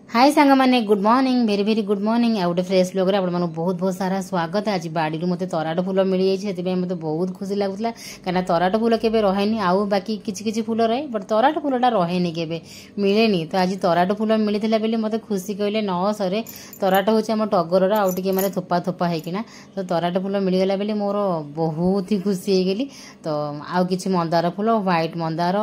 हाय सांग मैंने good morning भेरी very good morning आ गोटे फ्रेश ब्लॉग रे आपन बहुत बहुत सारा स्वागत। आज बाड़ी मत तराट फूल मिल जाए मत बहुत खुशी लगुला कहीं तराट फूल के रहे आउ बाकी किसी फूल रहे बट तराट फूलटा रहे के मिले तो आज तराट फूल मिलता बेले मत खुशी कहले न सरे तराट हूँ आम टगर आउ टे मैंने थोपा थोपा होना तो तराट फूल मिलगला बेले मोर बहुत ही खुशी हो गली। तो आउ कि मंदार फूल व्हाइट मंदार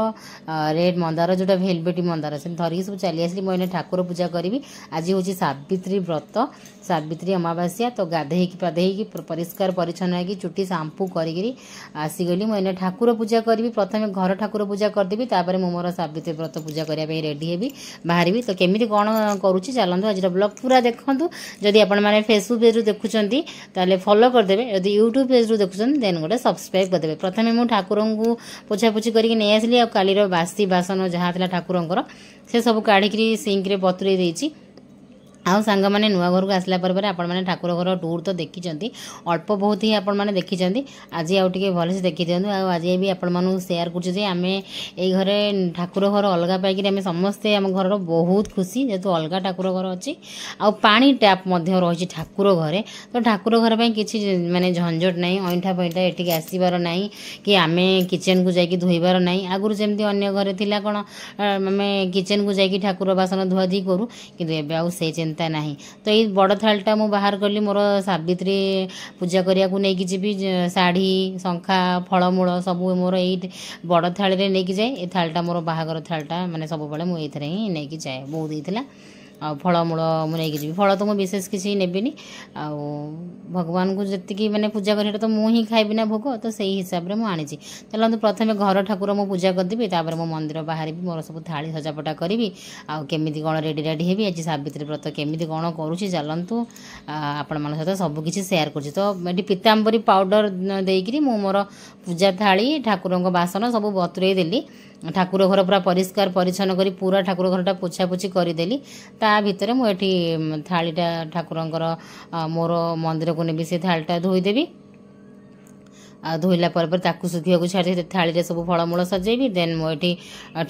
रेड मंदार जोटा भेलवेटी मंदार से धरिकी सब चली आसली मैंने ठाकुर पूजा करी। आज हूँ सावित्री व्रत सावित्री अमावास्या तो गाधे पाधे परिष्कार परिच्छन्न होगी चुटी सांपू करी आसीगली मुझे ठाकुर पूजा करी। प्रथम घर ठाकुर पूजा करदेवी तापर मु मोर सावित्री व्रत पूजा करने रेडी हेबी बाहरी तो केमी कौन करुच्ची चलतु आज ब्लॉग पूरा देखूँ। जदि आपण मैंने फेसबुक पेज देखुंत ताले फॉलो करदेवे यदि यूट्यूब पेज रू देखुं देन गोटे सब्सक्राइब करदेवे। प्रथम मुझे ठाकुर को पोछापोछि करके नहीं आसली आ कालीर बासी बासन जहाँ था ठाकुर से सब काढ़ी सिंक बतुरे देती आउ सांग मैंने नुआ घर को आसला पर आपण मैंने ठाकुर घर टूर तो देखी अल्प बहुत ही आपण मैंने देखी आज आउ टे भलसे देखी दिखाँ। आज भी आपण सेयार करें ये घरे ठाकुर घर अलग पाई आम समस्ते आम घर बहुत खुशी जेहेतु अलग ठाकुर घर अच्छी आउ पानी टैप रही ठाकुर घरे तो ठाकुर घर पर किसी माने झंझट नहीं अईठा फईठा एटिक आसबार ना कि आम किचेन को जाकि धोइबार ना आगुरी जमी अन्य घरे थिला कौन आम किचेन को जाकि ठाकुर बासन धुआधुई करूँ कि आउ से चिंता नहीं। तो ये बड़ थालटा मु बाहर कली मोर सावित्री पूजा करिया को नेकी जीवी शाढ़ी शंखा फलमूल सब मोर ये बड़ थाली नहीं जाए। ये थालटा मोर बाहागर थालटा माने सब बड़े मुझे ही नहीं जाए बहुत ही आ फलमूल मुझे जी फल तो मुझे विशेष किसी नेबिनी आ भगवान को जी मैंने पूजा कर तो मुझे खाइबी ना भोग तो सही हिसाब से मुझे चलते प्रथम घर ठाकुर मु पूजा करदेवी तापर मो मंदिर बाहर भी मोर सब थाली सजापटा करी आमती कौन रेडी रेडी हेबी आज सावित्री व्रत केमी कौन करुँची चलतु आपण मान सहित सबकि सेयार कर। तो ये पीताम्बरी पाउडर देकर मु मोर पूजा थाली ठाकुर बासन सब बतुरे देली ठाकुर घर पूरा परिष्कार परिच्छन्न करी पूरा ठाकुर घरटा पोछापोछि करदेली ता भितर मुझे थालीटा ठाकुरंकर मोर मंदिर को नेबी से थालीटा धोईदेवी धोइला पर ताकू सुखिया को छाड़ी थाली सब फलमूल सजेबी देन मुझे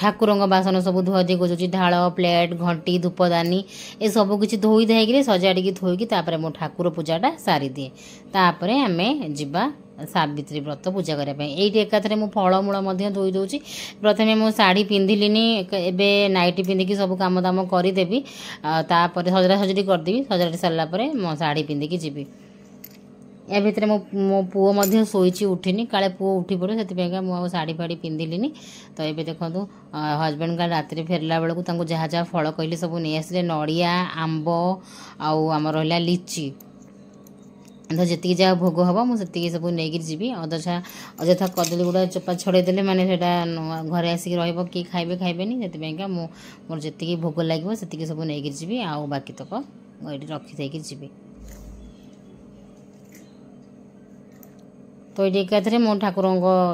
ठाकुर बासन सब धुआधुई कर ढाल प्लेट घंटी धूपदानी ये सब किसी धोई धाइक सजाड़ी धोईकी तापर मो ठाकुर पूजाटा सारी दिए तापर आम जीवा सावित्री व्रत पूजा करने ये एकाथरे मु फलमूल धोई दूची। प्रथम मु शाढ़ी पिंधिलीनी एबे नाइटी पिंधिकी सब काम दाम करदेवी तापर सजड़ा सजड़ी करदेवी सजड़ी सारापर मो शाढ़ी पिंधिकी जीवी। या भितर मो पुओ शोची उठिनी काले पुओ उठी पड़े से मुझे शाढ़ी फाड़ी पिंधिलीनी। तो ये देखो हजबैंड का राति फेरला बेलू जहाँ जहाँ फल कहली सब नहीं आसले नड़िया आंब आम रहा लिची तो जी जहाँ भोग हम मुझे सब नहीं जी अजथा कदली गुड़ा चोपा छड़ेदेले मैंने घरे आसिक रही खाइबे खाइबेनी से मोर जी भोग लगे से सब नहीं जी आउ बाकी तक ये रखी जी। तो ये एकाथरे मो ठाकुर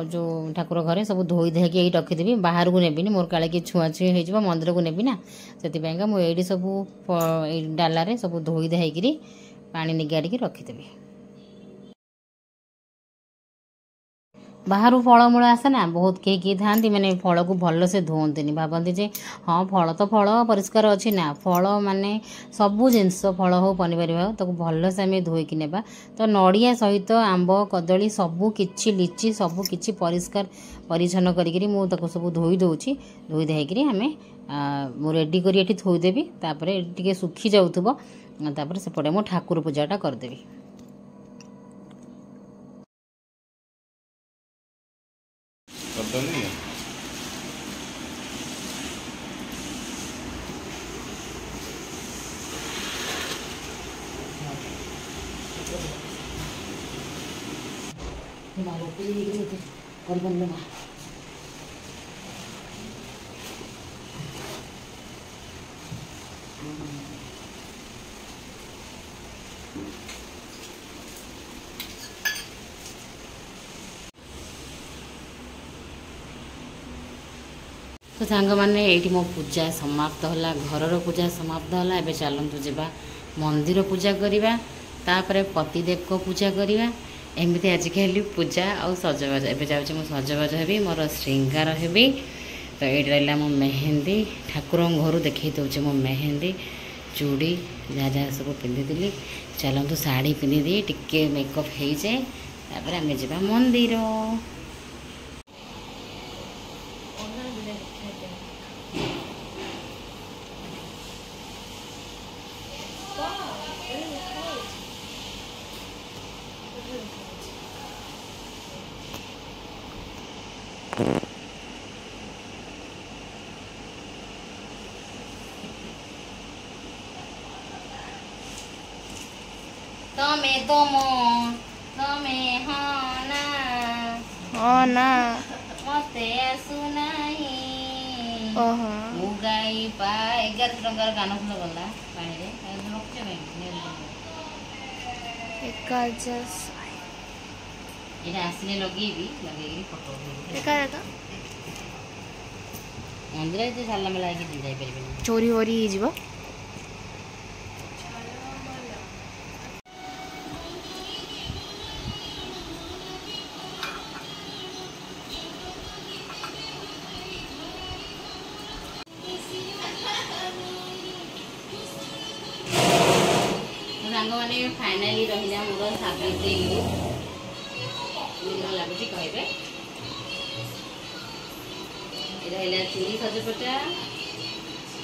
जो ठाकुर घरे सब धोई धाइकी यही रखीदेवी बाहर को नेबिनी मोर काले कि छुआछुई हो मंदिर को नेबी ना से मुझे सब डालारे सब धोई धाइकी पानी निगाड़ी रखीदेवी। बाहर फलमूल आसे ना बहुत किए था मैंने फल को भल से धोती भावती जे हाँ फल तो फल परिष्कार अच्छी ना फल माने सबू जिनस फल हो पनीपरिया हो तो भल से आम धोईकी नेबा। तो नड़िया सहित आंब कदली सबू किछि लिची सबू किछि परिष्कार परिच्छन्न करी मुझे सब धोई दूची धोई धाइकी आम रेडी कर थोईदेवी तापर टे सुखी जाऊे सेपटे मो ठाकुर पूजाटा करदेवी। तो सांग मैंने ये मो पूजा समाप्त होला घर पूजा समाप्त होला। एबे चलतु जावा मंदिर पूजा करवा तापर पतिदेव को पूजा करवा एमती आजिकल पूजा आ सजबाज एवं जाऊँगी मो सजबाज हेबी मोर श्रृंगार हेबी। तो ये रहा मो मेहंदी ठाकुर घर देखी दूचे मो मेहंदी चूड़ी जहाँ जहाँ सब पिंधि चलतु शाढ़ी पिंधि दी टिके मेकअप हो जाए तापर आम जा मंदिर। तमे तम तमे हाँ ना मते आसुनाई मुगाई पा 11 टंकार गान फुल गला पानी रे रखछ नहीं आसने लगेबी लगे फोटो मंदिर सारा मेला जापर चोरी वोरी हो सांग मैंने फाइनाली रहा मोर सावित्री लगुच कहे रहा चूड़ी सजपटा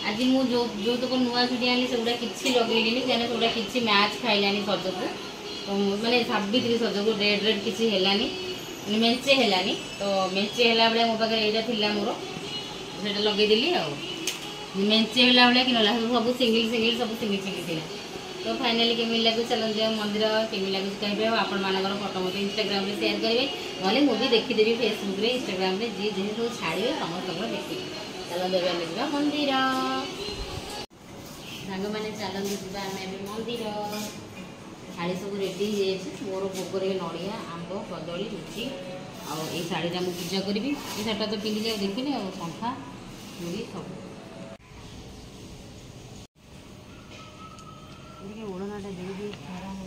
आज मुझे जो तक नुआ चूड़ी आनी से किसी लगेली कहीं से किसी मैच खाइलानी सजक तो मैंने सावित्री सजक रेड रेड किसी हेलानी मेचे हेलानी तो मेचे है बेले मो पाखे यहाँ थी मोर से लगेदेली मेचे है भाई कि सब सिंगल सिंगल सब सिंगल सिंगल थी तो फाइनाली केमी लगुच चलते मंदिर केमी लगुच कहे आपण मान फोटो मत इंस्टाग्राम शेयर करेंगे ना मुझे देखीदेवी फेसबुक रे इंस्टाग्राम रे जी जी सब छाड़े समस्त देखिए चलते जा मंदिर सांग मैंने चलते जामें मंदिर शाड़ी सब रेडी मोर भोग नड़िया आंब कदली लुचि आई शाढ़ीटा मुझे पूजा करी ये शाढ़ीटा तो पिंधि जाए देखिए शंखा चूड़ी सब ओढ़नाटा दे खरा हो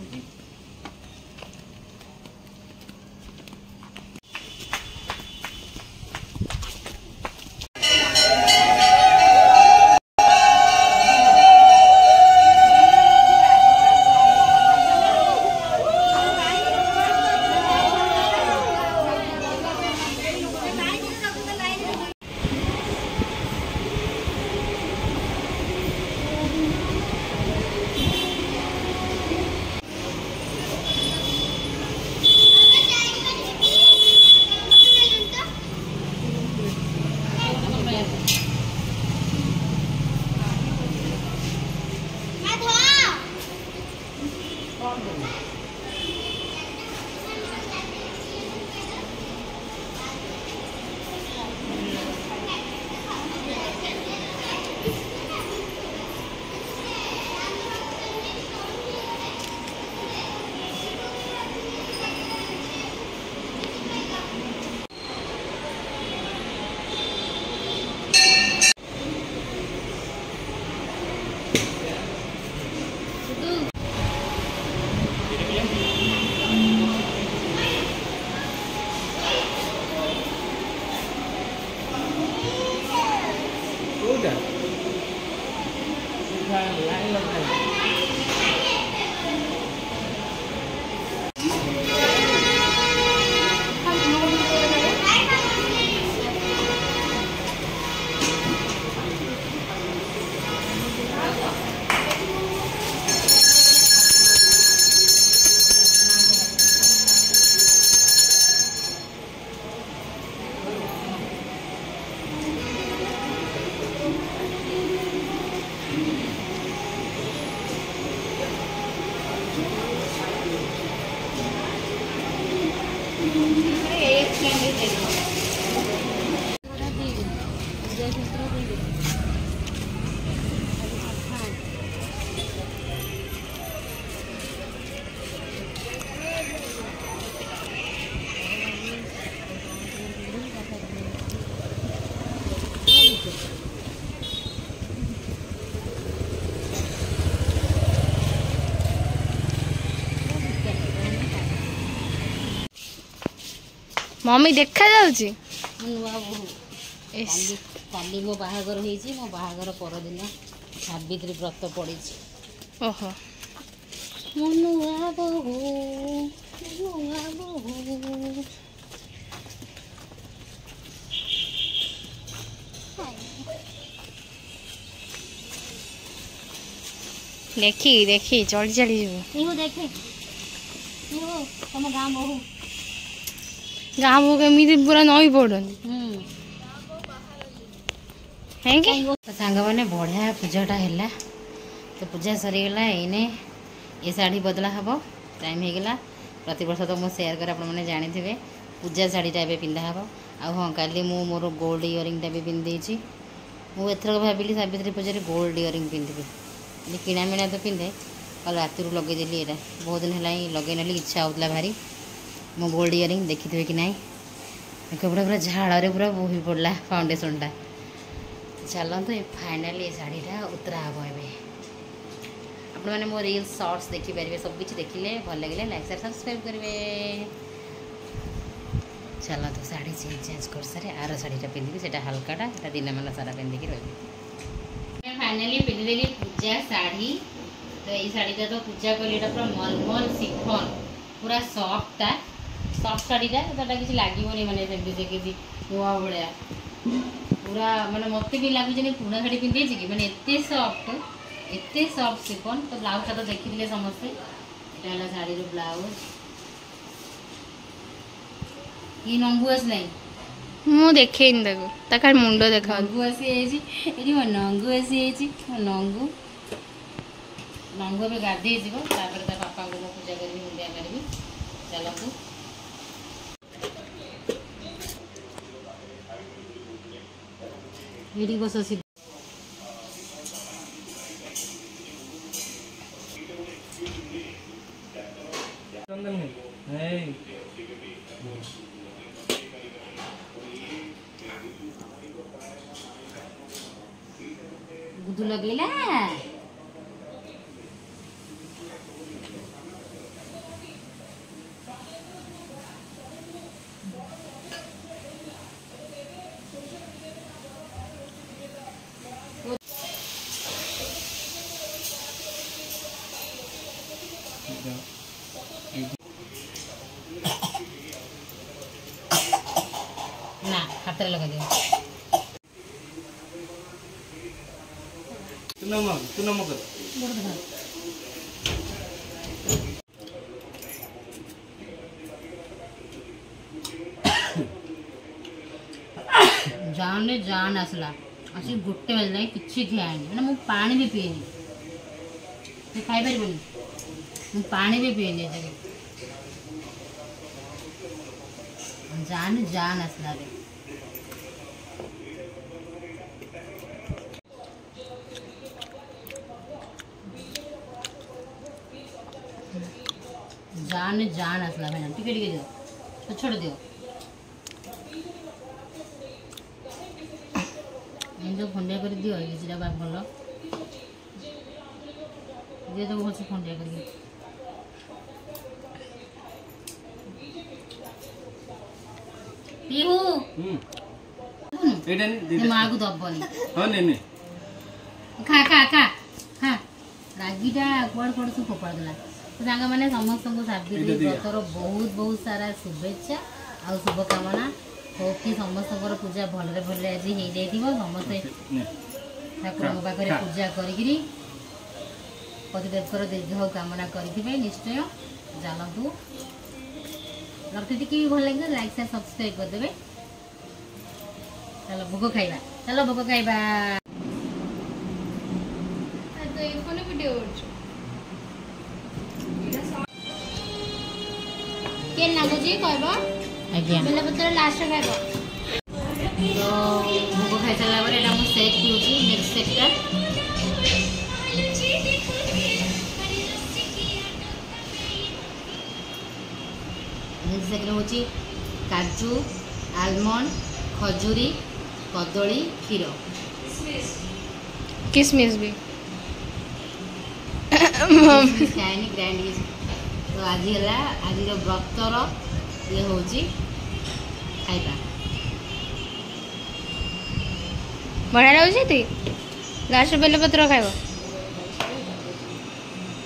मम्मी देखा जाउची नुआ बोहू काली मो बाहागर होईची मो बाहागर पर दिन ସାବିତ୍ରୀ ବ୍ରତ ପଡ଼ିଛି। ଓହୋ ମନୁଆ ବୋହୁ ନୂଆ ବୋହୁ। ଦେଖି ଦେଖି ଚଳି ଚଳି ଯିବୁ। ଇହୁ ଦେଖେ ଇହୁ ତମ ଗାଁ ବୋହୁ। ଗାଁ ବୋହୁ କେମିତି ପୁରା ନଈ ପଡ଼ନ୍ତି କାହିଁକି? ସାଙ୍ଗମାନେ ବଢ଼ିଆ ପୂଜାଟା ହେଲା। ତ ପୂଜା ସରିଗଲା। ଏଇନେ ଏ ଶାଢ଼ୀ ବଦଳା ହେବ। ଟାଇମ୍ ହେଇଗଲା। ପ୍ରତିବର୍ଷ ତ ମୁଁ ସେୟାର କରେ, ଆପଣମାନେ ଜାଣିଥିବେ। ପୂଜା ଶାଢ଼ୀଟା ଏବେ ପିନ୍ଧା ହେବ। ଆଉ ହଁ, କାଲି ମୁଁ ମୋର ଗୋଲ୍ଡ ଇୟରିଂଟା ବି ପିନ୍ଧିଦେଇଛି। ମୁଁ ଏଥରକ ଭାବିଲି ସାବିତ୍ରୀ ପୂଜାରେ ଗୋଲ୍ଡ ଇୟରିଂ ପିନ୍ଧିବି। କିଣା ମିଣା ତ ପିନ୍ଧେ, କାଲି ରାତିରୁ ଲଗେଇଦେଲି। ଏଇଟା ବହୁତ ଦିନ ହେଲା ହିଁ ଲଗେଇ ନେଲି, ଇଚ୍ଛା ହେଉଥିଲା ଭାରି। ମୋ ଗୋଲ୍ଡ ଇୟରିଂ ଦେଖିଥିବେ କି ନାହିଁ। କେବଳ ପୁରା ଝାଳରେ ପୁରା ବୋହି ପଡ଼ିଲା ଫାଉଣ୍ଡେସନ୍ଟା। ଚାଲନ୍ତୁ ଫାଇନାଲି ଏ ଶାଢ଼ୀଟା ଉତ୍ତରା ହେବ ଏବେ। ଆପଣମାନେ ମୋ ରିଲ୍ସ ସର୍ଟସ୍ ଦେଖିପାରିବେ। ସବୁକିଛି ଦେଖିଲେ ଭଲ ଲାଗିଲେ ଲାଇକ୍ ସେୟାର ସବସ୍କ୍ରାଇବ୍ କରିବେ। ଚାଲନ୍ତୁ ଶାଢ଼ୀ ଚେଞ୍ଜ କରିସାରେ ଆର ଶାଢ଼ୀଟା ପିନ୍ଧିବି। ସେଇଟା ହାଲକାଟା, ସେଇଟା ଦିନମାନ ସାରା ପିନ୍ଧିକି ରହିବି। फाइनाली पिंधिदेली पूजा साड़ी। तो ये साड़ीटा तो पूजा कली पूरा मलमल सिफन पूरा सफ्टा सफ्ट साड़ीटा किसी लगे मैंने देखी नुआ भाया पूरा माने मत भी लगुच पुणा शाड़ी पिंधे कि मैंने एत सफ्ट सिफन। तो ब्लाउजटा तो देखी समस्ते। यहाँ शाड़ी ब्लाउज ये नंगू आस नहीं ମୁଁ ଦେଖେଇନି ତାକୁ ଖାଲି ମୁଣ୍ଡ ଦେଖା। ନଙ୍ଗୁ ଆସିଯାଇଛି ଏଠି। ମୋ ନଙ୍ଗୁ ଆସିଯାଇଛି। ମୋ ନଙ୍ଗୁ ଏବେ ଗାଧେଇ ଯିବ। ତାପରେ ତା ବାପାଙ୍କୁ ମୁଁ ପୂଜା କରିବି, ମୁଣ୍ଡିଆ ମାରିବି। ଚାଲନ୍ତୁ ଏଇଠି ବସ। गुदू लगेला ना हाथ लगा दे। तू नमक जान जान आसला अच्छी गोटे बजे जाए कि खियानी मैंने मुझे पानी भी पीएनी। खाई पार मुझे पानी भी पीएनी। जान जान आसला रे। जान जान आसला मैडम टिके टिके दियो छोट छोट दियो। जो खंडिया कर दियो ये बाप भल दिए तो भल खंडिया कर माँ को दबनी खा खा खा खा रागीटा कुआड़ कुआड़ सब फोपाड़ देला। तो सांग मैंने समस्त को सावित्री व्रतर बहुत बहुत सारा शुभेच्छा आ शुभकामना। हो कि समस्त पूजा भलरे भलरे आज हो जाए। समस्ते ठाकुर पाखे पूजा करी पतिदेवकर दीर्घ कामना करेंगे निश्चय। जानतु रखी भल लगे लाइक शेयर सब्सक्राइब करदे। चलो भोग खाइबा। चलो भोग खाइबा। के नागुजी कहबो आज्ञा बेले पत्र लास्ट खाइबो। तो भोग खाइ सारा पर एटा मु सेक पिउची नेक्स्ट सेकटा नेक्स्ट सेकटा होची काजू आलमंड खजूरी कदली क्षीर किसमिस भी खाएनी ग्राइंड। तो आज है आज व्रतर ये हूँ खाइबा बढ़िया लगे ଲାଷ୍ଟ ବେଲପତ୍ର ଖାଇବ।